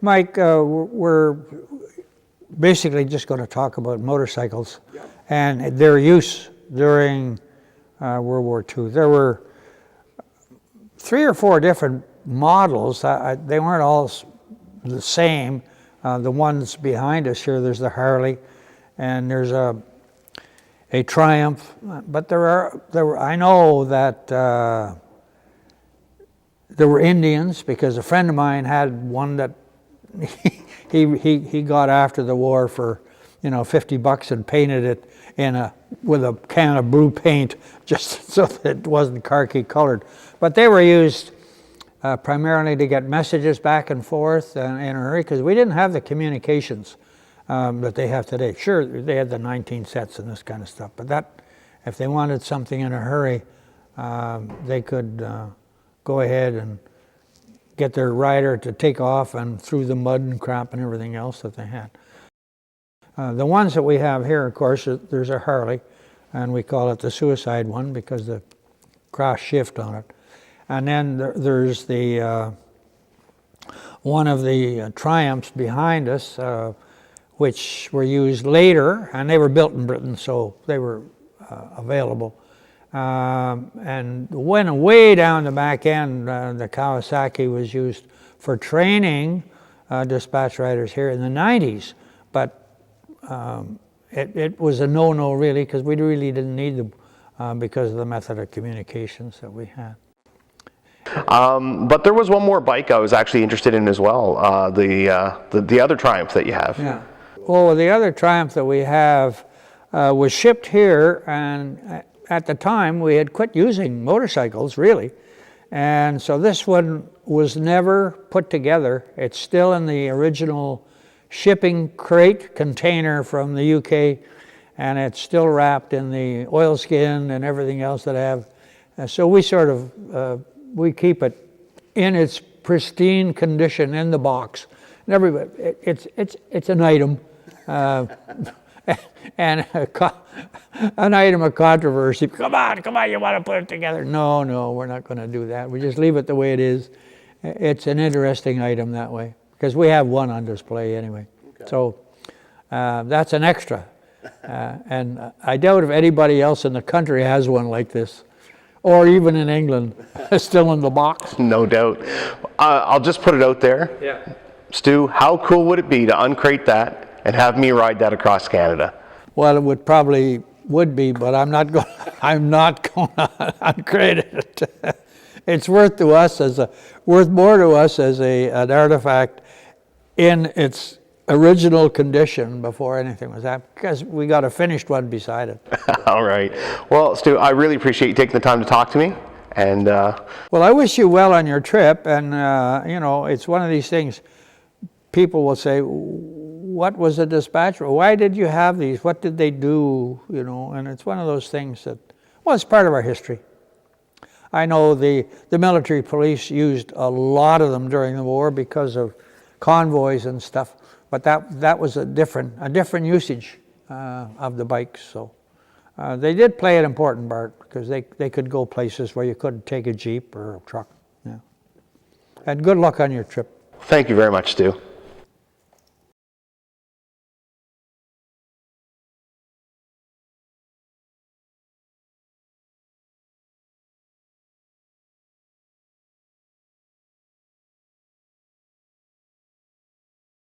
Mike, we're basically just going to talk about motorcycles and their use during World War II. There were 3 or 4 different models. They weren't all the same. The ones behind us here, there's the Harley, and there's a Triumph. But there were. I know that there were Indians, because a friend of mine had one that he got after the war for, $50 and painted it with a can of blue paint just so that it wasn't khaki colored. But they were used primarily to get messages back and forth in a hurry, because we didn't have the communications that they have today. Sure, they had the 19 sets and this kind of stuff, but if they wanted something in a hurry, they could go ahead and get their rider to take off and through the mud and crap and everything else that they had. The ones that we have here, of course, there's a Harley, and we call it the suicide one because the cross shift on it. And then there's the one of the Triumphs behind us, which were used later, and they were built in Britain, so they were available. And went way down the back end, the Kawasaki was used for training dispatch riders here in the 90s, but it was a no-no really, because we really didn't need them because of the method of communications that we had. But there was one more bike I was actually interested in as well, the other Triumph that you have. Yeah. Well, the other Triumph that we have was shipped here, and at the time we had quit using motorcycles really, and so this one was never put together. It's still in the original shipping crate container from the UK, and it's still wrapped in the oilskin and everything else that I have. So we sort of we keep it in its pristine condition in the box. And everybody, it's an item. And an item of controversy. Come on, you want to put it together? No, we're not going to do that. We just leave it the way it is. It's an interesting item that way, because we have one on display anyway. Okay. So that's an extra. And I doubt if anybody else in the country has one like this, or even in England, still in the box. No doubt. I'll just put it out there. Yeah. Stu, how cool would it be to uncrate that and have me ride that across Canada? Well, it would be, but I'm not going to uncrate it. It's worth more to us as an artifact in its original condition before anything was happening, because we got a finished one beside it. All right. Well, Stu, I really appreciate you taking the time to talk to me. And well, I wish you well on your trip, and it's one of these things. People will say, what was a dispatcher? Why did you have these? What did they do? And it's one of those things that, well, it's part of our history. I know the military police used a lot of them during the war because of convoys and stuff, but that was a different usage of the bikes. So they did play an important part, because they could go places where you couldn't take a Jeep or a truck. Yeah. And good luck on your trip. Thank you very much, Stu.